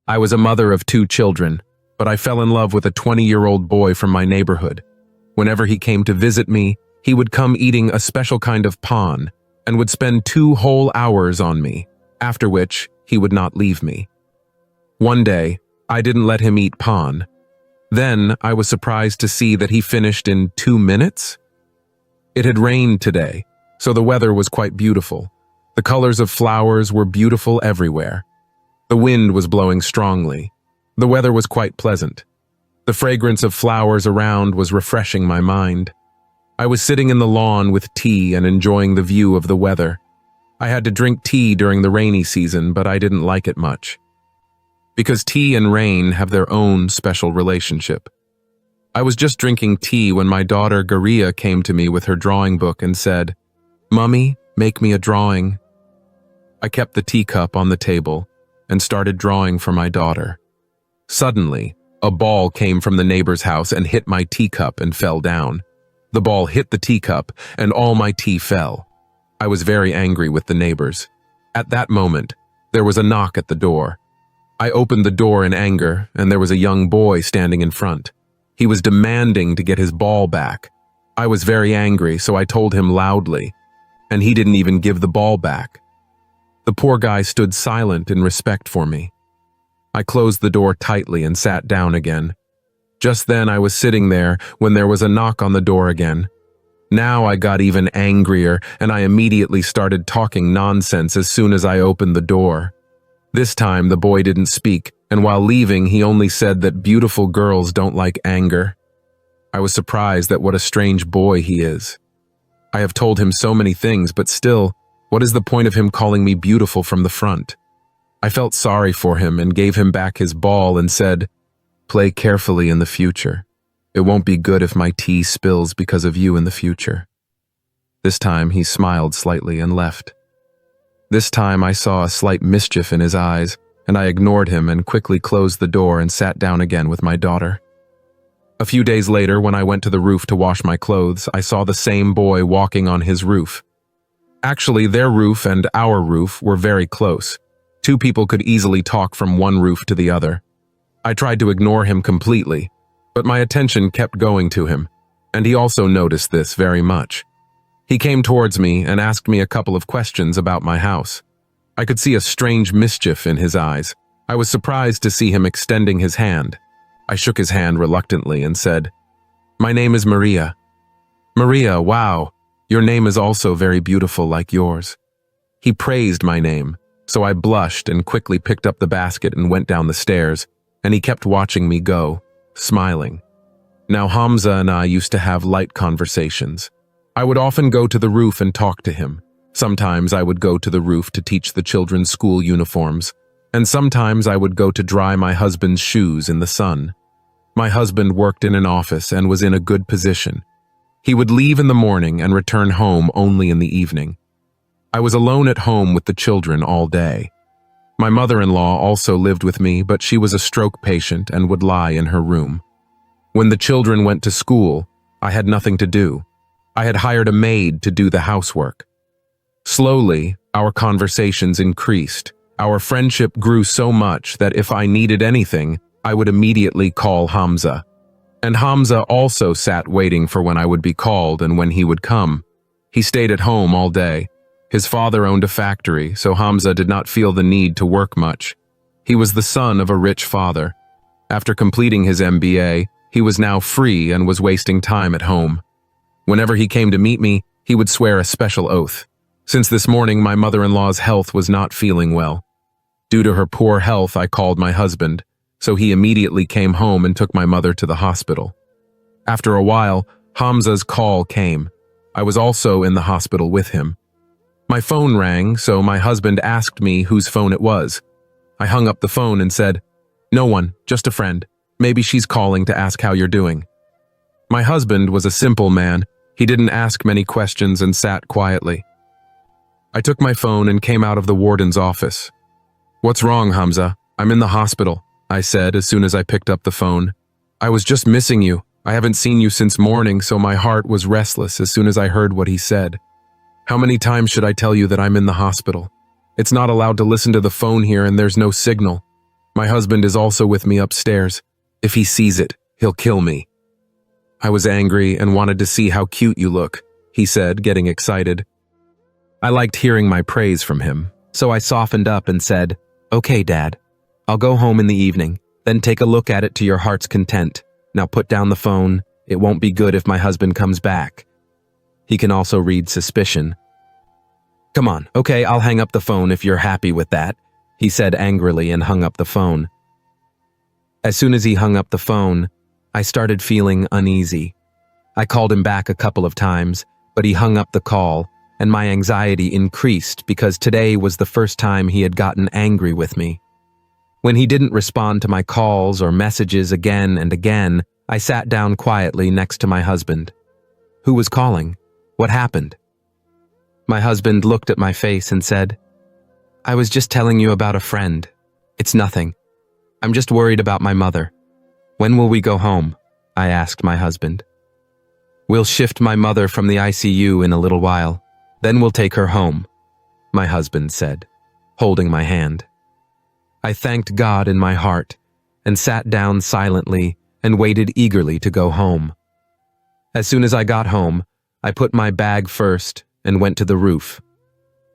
I was a mother of 2 children, but I fell in love with a 20-year-old boy from my neighborhood. Whenever he came to visit me, he would come eating a special kind of pan and would spend 2 whole hours on me, after which he would not leave me. One day, I didn't let him eat pan. Then I was surprised to see that he finished in 2 minutes. It had rained today, so the weather was quite beautiful. The colors of flowers were beautiful everywhere. The wind was blowing strongly. The weather was quite pleasant. The fragrance of flowers around was refreshing my mind. I was sitting in the lawn with tea and enjoying the view of the weather. I had to drink tea during the rainy season, but I didn't like it much, because tea and rain have their own special relationship. I was just drinking tea when my daughter Garia came to me with her drawing book and said, "Mummy, make me a drawing." I kept the teacup on the table and started drawing for my daughter. Suddenly, a ball came from the neighbor's house and hit my teacup and fell down. The ball hit the teacup and all my tea fell. I was very angry with the neighbors. At that moment, there was a knock at the door. I opened the door in anger, and there was a young boy standing in front. He was demanding to get his ball back. I was very angry, so I told him loudly, and he didn't even give the ball back. The poor guy stood silent in respect for me. I closed the door tightly and sat down again. Just then I was sitting there when there was a knock on the door again. Now I got even angrier, and I immediately started talking nonsense as soon as I opened the door. This time the boy didn't speak, and while leaving he only said that beautiful girls don't like anger. I was surprised at what a strange boy he is. I have told him so many things, but still, what is the point of him calling me beautiful from the front? I felt sorry for him and gave him back his ball and said, "Play carefully in the future. It won't be good if my tea spills because of you in the future." This time he smiled slightly and left. This time I saw a slight mischief in his eyes, and I ignored him and quickly closed the door and sat down again with my daughter. A few days later, when I went to the roof to wash my clothes, I saw the same boy walking on his roof. Actually, their roof and our roof were very close. 2 people could easily talk from one roof to the other. I tried to ignore him completely, but my attention kept going to him, and he also noticed this very much. He came towards me and asked me a couple of questions about my house. I could see a strange mischief in his eyes. I was surprised to see him extending his hand. I shook his hand reluctantly and said, "My name is Maria." "Maria, wow, your name is also very beautiful like yours." He praised my name, so I blushed and quickly picked up the basket and went down the stairs, and he kept watching me go, smiling. Now Hamza and I used to have light conversations. I would often go to the roof and talk to him. Sometimes I would go to the roof to teach the children's school uniforms, and sometimes I would go to dry my husband's shoes in the sun. My husband worked in an office and was in a good position. He would leave in the morning and return home only in the evening. I was alone at home with the children all day. My mother-in-law also lived with me, but she was a stroke patient and would lie in her room. When the children went to school, I had nothing to do. I had hired a maid to do the housework. Slowly, our conversations increased. Our friendship grew so much that if I needed anything, I would immediately call Hamza. And Hamza also sat waiting for when I would be called and when he would come. He stayed at home all day. His father owned a factory, so Hamza did not feel the need to work much. He was the son of a rich father. After completing his MBA, he was now free and was wasting time at home. Whenever he came to meet me, he would swear a special oath. Since this morning, my mother-in-law's health was not feeling well. Due to her poor health, I called my husband, so he immediately came home and took my mother to the hospital. After a while, Hamza's call came. I was also in the hospital with him. My phone rang, so my husband asked me whose phone it was. I hung up the phone and said, "No one, just a friend. Maybe she's calling to ask how you're doing." My husband was a simple man. He didn't ask many questions and sat quietly. I took my phone and came out of the warden's office. "What's wrong, Hamza? I'm in the hospital," I said as soon as I picked up the phone. "I was just missing you. I haven't seen you since morning, so my heart was restless as soon as I heard what he said. How many times should I tell you that I'm in the hospital? It's not allowed to listen to the phone here and there's no signal. My husband is also with me upstairs. If he sees it, he'll kill me. I was angry and wanted to see how cute you look, he said, getting excited. I liked hearing my praise from him, so I softened up and said, "Okay, Dad. I'll go home in the evening, then take a look at it to your heart's content. Now put down the phone. It won't be good if my husband comes back. He can also read suspicion." "Come on, okay, I'll hang up the phone if you're happy with that," he said angrily and hung up the phone. As soon as he hung up the phone, I started feeling uneasy. I called him back a couple of times, but he hung up the call, and my anxiety increased because today was the first time he had gotten angry with me. When he didn't respond to my calls or messages again and again, I sat down quietly next to my husband. "Who was calling? What happened?" My husband looked at my face and said, "I was just telling you about a friend. It's nothing. I'm just worried about my mother. When will we go home?" I asked my husband. "We'll shift my mother from the ICU in a little while. Then we'll take her home," my husband said, holding my hand. I thanked God in my heart and sat down silently and waited eagerly to go home. As soon as I got home, I put my bag first and went to the roof.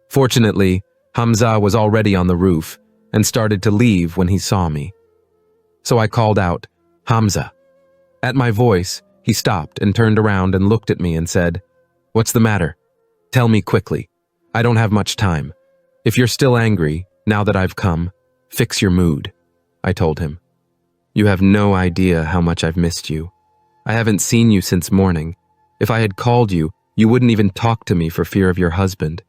Fortunately, Hamza was already on the roof and started to leave when he saw me. So I called out, "Hamza." At my voice, he stopped and turned around and looked at me and said, "What's the matter? Tell me quickly. I don't have much time. If you're still angry, now that I've come, fix your mood," I told him. "You have no idea how much I've missed you. I haven't seen you since morning. If I had called you, you wouldn't even talk to me for fear of your husband.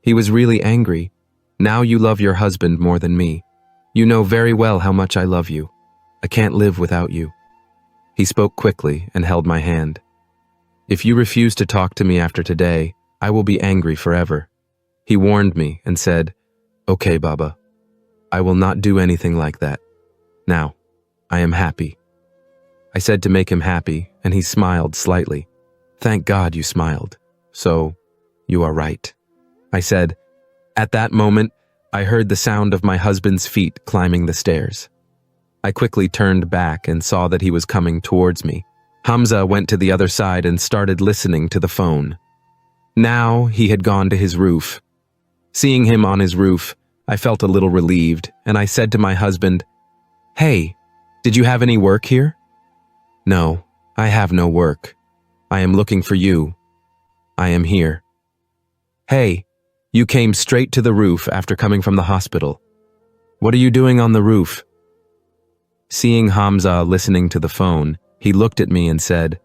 He was really angry. Now you love your husband more than me. You know very well how much I love you. I can't live without you." He spoke quickly and held my hand. "If you refuse to talk to me after today, I will be angry forever." He warned me and said, "Okay, Baba. I will not do anything like that. Now, I am happy." I said to make him happy, and he smiled slightly. "Thank God you smiled. So, you are right," I said. At that moment, I heard the sound of my husband's feet climbing the stairs. I quickly turned back and saw that he was coming towards me. Hamza went to the other side and started listening to the phone. Now he had gone to his roof. Seeing him on his roof, I felt a little relieved, and I said to my husband, "Hey, did you have any work here?" "No, I have no work. I am looking for you. I am here." "Hey, you came straight to the roof after coming from the hospital. What are you doing on the roof?" Seeing Hamza listening to the phone, he looked at me and said,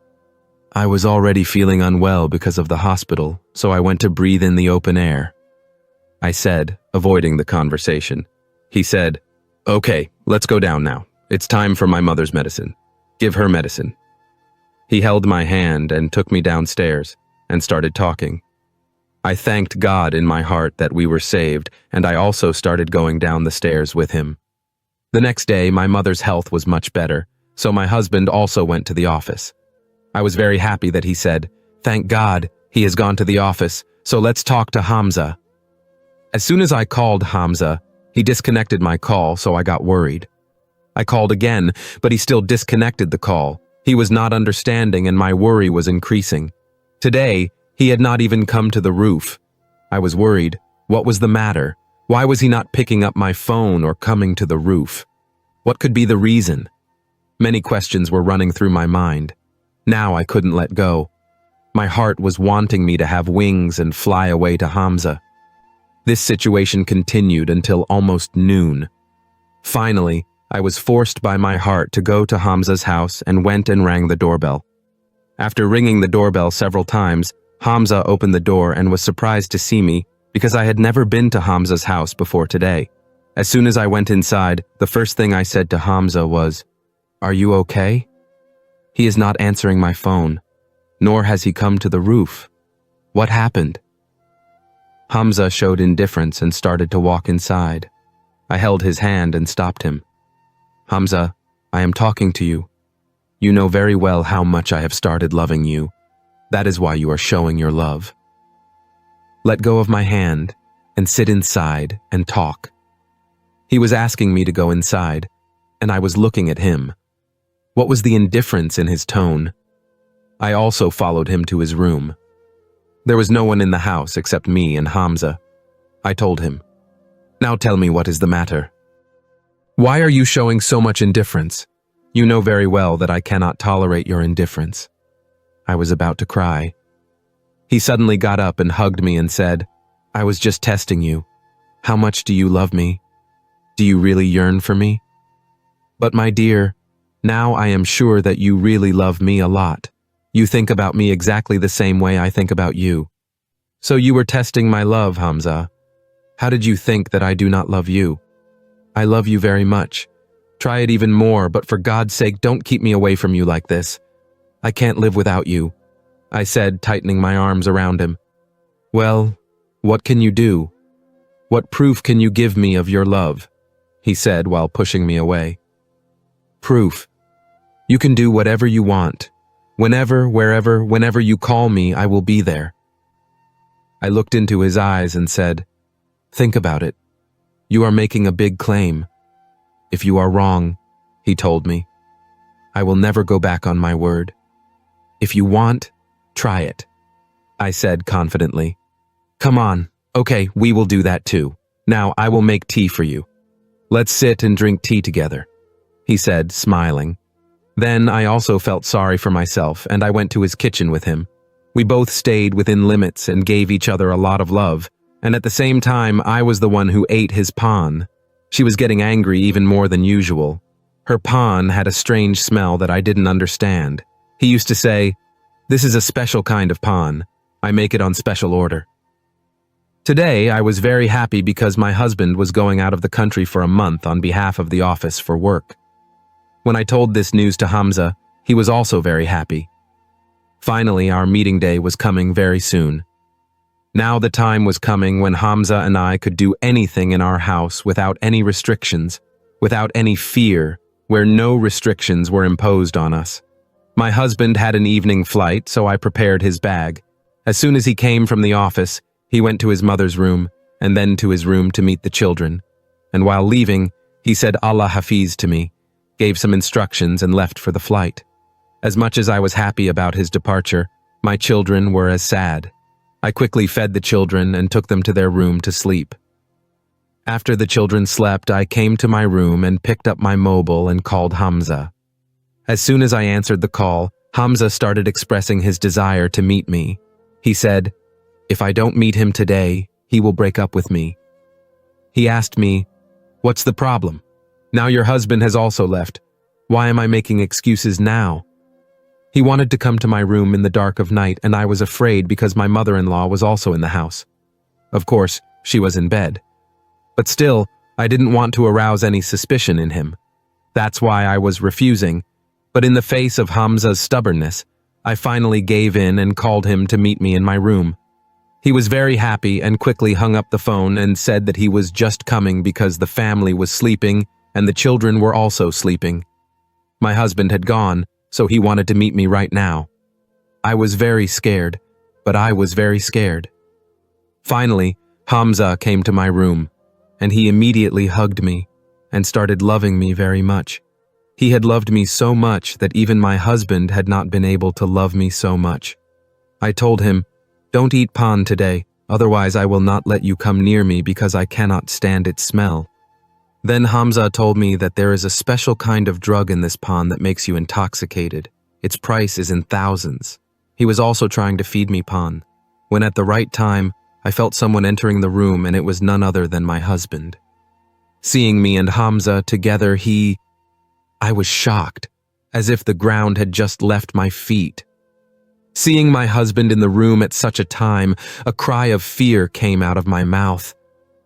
"I was already feeling unwell because of the hospital, so I went to breathe in the open air," I said, avoiding the conversation. He said, "Okay, let's go down now. It's time for my mother's medicine. Give her medicine." He held my hand and took me downstairs and started talking. I thanked God in my heart that we were saved, and I also started going down the stairs with him. The next day, my mother's health was much better, so my husband also went to the office. I was very happy that he said, "Thank God, he has gone to the office, so let's talk to Hamza." As soon as I called Hamza, he disconnected my call, so I got worried. I called again, but he still disconnected the call. He was not understanding, and my worry was increasing. Today, he had not even come to the roof. I was worried. What was the matter? Why was he not picking up my phone or coming to the roof? What could be the reason? Many questions were running through my mind. Now I couldn't let go. My heart was wanting me to have wings and fly away to Hamza. This situation continued until almost noon. Finally, I was forced by my heart to go to Hamza's house and went and rang the doorbell. After ringing the doorbell several times, Hamza opened the door and was surprised to see me because I had never been to Hamza's house before today. As soon as I went inside, the first thing I said to Hamza was, "Are you okay?" He is not answering my phone, nor has he come to the roof. What happened? Hamza showed indifference and started to walk inside. I held his hand and stopped him. "Hamza, I am talking to you. You know very well how much I have started loving you. That is why you are showing your love. Let go of my hand and sit inside and talk." He was asking me to go inside, and I was looking at him. What was the indifference in his tone? I also followed him to his room. There was no one in the house except me and Hamza. I told him, "Now tell me what is the matter. Why are you showing so much indifference? You know very well that I cannot tolerate your indifference." I was about to cry. He suddenly got up and hugged me and said, "I was just testing you. How much do you love me? Do you really yearn for me? But my dear, now I am sure that you really love me a lot. You think about me exactly the same way I think about you. So you were testing my love, Hamza. How did you think that I do not love you? I love you very much. Try it even more, but for God's sake, don't keep me away from you like this. I can't live without you," I said, tightening my arms around him. "Well, what can you do? What proof can you give me of your love?" he said while pushing me away. "Proof. You can do whatever you want. Whenever, wherever, whenever you call me, I will be there." I looked into his eyes and said, "Think about it. You are making a big claim. If you are wrong," he told me, "I will never go back on my word. If you want, try it," I said confidently. "Come on. Okay, we will do that too. Now I will make tea for you. Let's sit and drink tea together," he said, smiling. Then I also felt sorry for myself, and I went to his kitchen with him. We both stayed within limits and gave each other a lot of love, and at the same time I was the one who ate his pan. She was getting angry even more than usual. Her pan had a strange smell that I didn't understand. He used to say, "This is a special kind of pan. I make it on special order." Today, I was very happy because my husband was going out of the country for a month on behalf of the office for work. When I told this news to Hamza, he was also very happy. Finally, our meeting day was coming very soon. Now the time was coming when Hamza and I could do anything in our house without any restrictions, without any fear, where no restrictions were imposed on us. My husband had an evening flight, so I prepared his bag. As soon as he came from the office, he went to his mother's room and then to his room to meet the children. And while leaving, he said Allah Hafiz to me, gave some instructions and left for the flight. As much as I was happy about his departure, my children were as sad. I quickly fed the children and took them to their room to sleep. After the children slept, I came to my room and picked up my mobile and called Hamza. As soon as I answered the call, Hamza started expressing his desire to meet me. He said, "If I don't meet him today, he will break up with me." He asked me, "What's the problem? Now your husband has also left. Why am I making excuses now?" He wanted to come to my room in the dark of night, and I was afraid because my mother-in-law was also in the house. Of course, she was in bed. But still, I didn't want to arouse any suspicion in him. That's why I was refusing. But in the face of Hamza's stubbornness, I finally gave in and called him to meet me in my room. He was very happy and quickly hung up the phone and said that he was just coming because the family was sleeping and the children were also sleeping. My husband had gone, so he wanted to meet me right now. I was very scared, but I was very scared. Finally, Hamza came to my room, and he immediately hugged me and started loving me very much. He had loved me so much that even my husband had not been able to love me so much. I told him, "Don't eat pan today, otherwise I will not let you come near me because I cannot stand its smell." Then Hamza told me that there is a special kind of drug in this pan that makes you intoxicated. Its price is in thousands. He was also trying to feed me pan, when at the right time, I felt someone entering the room and it was none other than my husband. Seeing me and Hamza together, I was shocked, as if the ground had just left my feet. Seeing my husband in the room at such a time, a cry of fear came out of my mouth.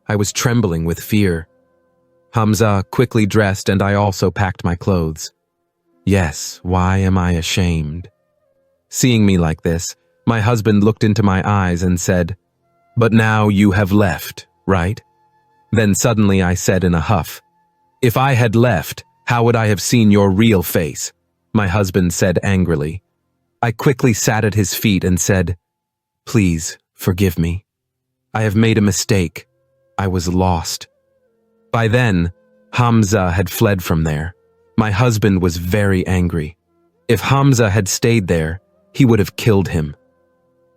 I was trembling with fear. Hamza quickly dressed and I also packed my clothes. Yes, why am I ashamed? Seeing me like this, my husband looked into my eyes and said, "But now you have left, right?" Then suddenly I said in a huff, "If I had left, how would I have seen your real face?" My husband said angrily. I quickly sat at his feet and said, "Please, forgive me. I have made a mistake. I was lost." By then, Hamza had fled from there. My husband was very angry. If Hamza had stayed there, he would have killed him.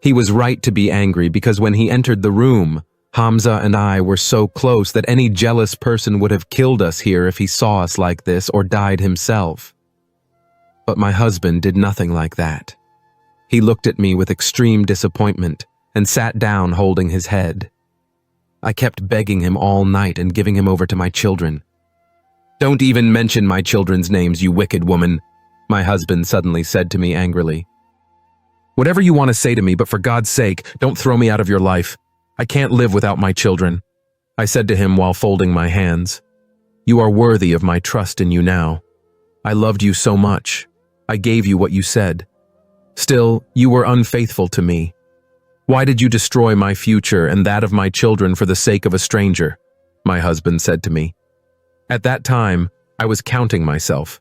He was right to be angry because when he entered the room, Hamza and I were so close that any jealous person would have killed us here if he saw us like this or died himself. But my husband did nothing like that. He looked at me with extreme disappointment and sat down holding his head. I kept begging him all night and giving him over to my children. "Don't even mention my children's names, you wicked woman," my husband suddenly said to me angrily. "Whatever you want to say to me, but for God's sake, don't throw me out of your life. I can't live without my children," I said to him while folding my hands. "You are worthy of my trust in you now. I loved you so much. I gave you what you said. Still, you were unfaithful to me. Why did you destroy my future and that of my children for the sake of a stranger?" my husband said to me. At that time, I was counting myself.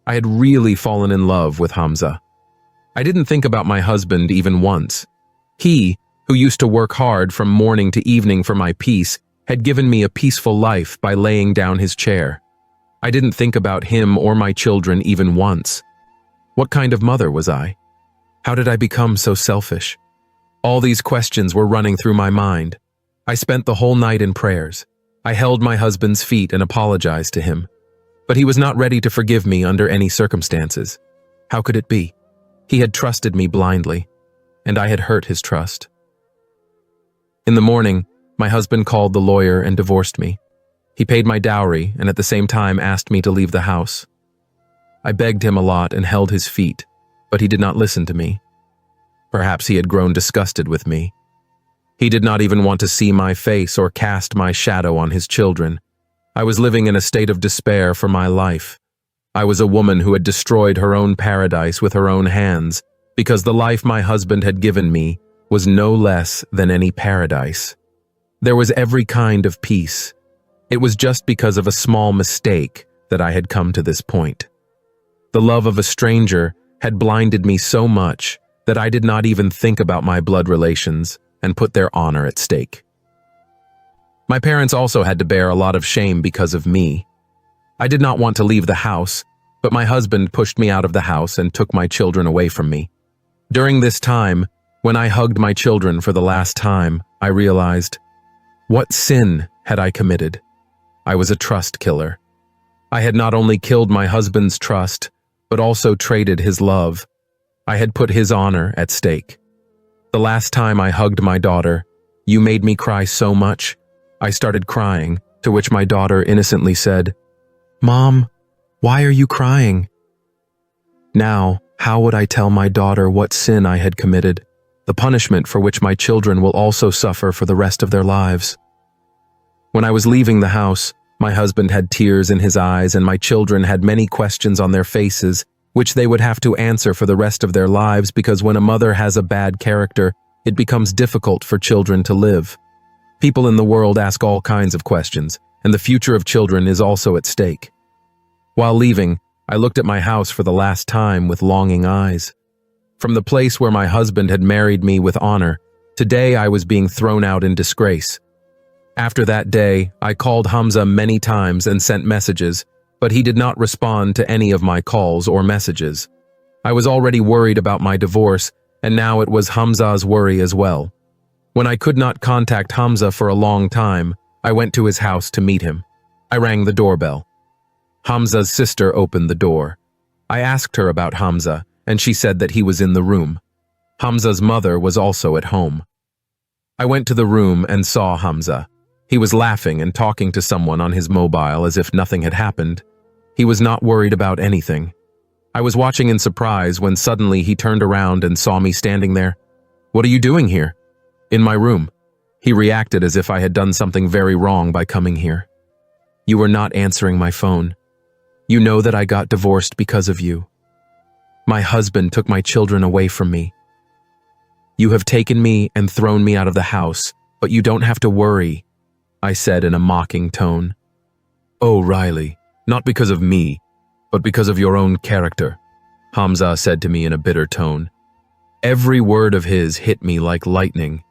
I had really fallen in love with Hamza. I didn't think about my husband even once. He, who used to work hard from morning to evening for my peace, had given me a peaceful life by laying down his chair. I didn't think about him or my children even once. What kind of mother was I? How did I become so selfish? All these questions were running through my mind. I spent the whole night in prayers. I held my husband's feet and apologized to him. But he was not ready to forgive me under any circumstances. How could it be? He had trusted me blindly, and I had hurt his trust. In the morning, my husband called the lawyer and divorced me. He paid my dowry and at the same time asked me to leave the house. I begged him a lot and held his feet, but he did not listen to me. Perhaps he had grown disgusted with me. He did not even want to see my face or cast my shadow on his children. I was living in a state of despair for my life. I was a woman who had destroyed her own paradise with her own hands because the life my husband had given me was no less than any paradise. There was every kind of peace. It was just because of a small mistake that I had come to this point. The love of a stranger had blinded me so much that I did not even think about my blood relations and put their honor at stake. My parents also had to bear a lot of shame because of me. I did not want to leave the house, but my husband pushed me out of the house and took my children away from me. During this time, when I hugged my children for the last time, I realized, what sin had I committed? I was a trust killer. I had not only killed my husband's trust, but also traded his love. I had put his honor at stake. The last time I hugged my daughter, "You made me cry so much." I started crying, to which my daughter innocently said, "Mom, why are you crying?" Now, how would I tell my daughter what sin I had committed, the punishment for which my children will also suffer for the rest of their lives? When I was leaving the house, my husband had tears in his eyes and my children had many questions on their faces, which they would have to answer for the rest of their lives because when a mother has a bad character, it becomes difficult for children to live. People in the world ask all kinds of questions, and the future of children is also at stake. While leaving, I looked at my house for the last time with longing eyes. From the place where my husband had married me with honor, today I was being thrown out in disgrace. After that day, I called Hamza many times and sent messages, but he did not respond to any of my calls or messages. I was already worried about my divorce, and now it was Hamza's worry as well. When I could not contact Hamza for a long time, I went to his house to meet him. I rang the doorbell. Hamza's sister opened the door. I asked her about Hamza, and she said that he was in the room. Hamza's mother was also at home. I went to the room and saw Hamza. He was laughing and talking to someone on his mobile as if nothing had happened. He was not worried about anything. I was watching in surprise when suddenly he turned around and saw me standing there. "What are you doing here?" "In my room." He reacted as if I had done something very wrong by coming here. "You were not answering my phone. You know that I got divorced because of you. My husband took my children away from me. You have taken me and thrown me out of the house, but you don't have to worry," I said in a mocking tone. "Oh, Riley, not because of me, but because of your own character," Hamza said to me in a bitter tone. Every word of his hit me like lightning.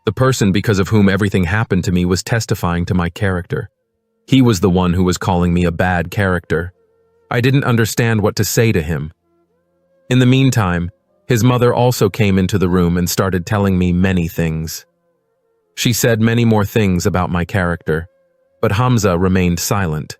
The person because of whom everything happened to me was testifying to my character. He was the one who was calling me a bad character. I didn't understand what to say to him. In the meantime, his mother also came into the room and started telling me many things. She said many more things about my character, but Hamza remained silent.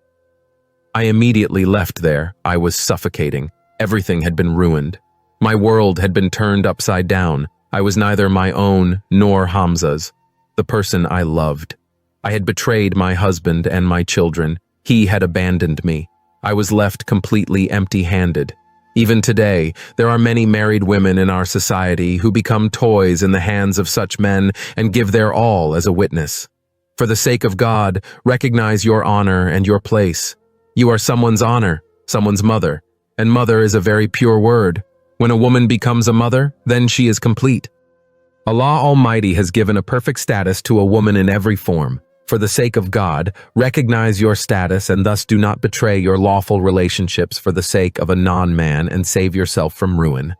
I immediately left there. I was suffocating. Everything had been ruined. My world had been turned upside down. I was neither my own nor Hamza's, the person I loved. I had betrayed my husband and my children. He had abandoned me. I was left completely empty-handed. Even today, there are many married women in our society who become toys in the hands of such men and give their all as a witness. For the sake of God, recognize your honor and your place. You are someone's honor, someone's mother, and mother is a very pure word. When a woman becomes a mother, then she is complete. Allah Almighty has given a perfect status to a woman in every form. For the sake of God, recognize your status and thus do not betray your lawful relationships for the sake of a non-man and save yourself from ruin.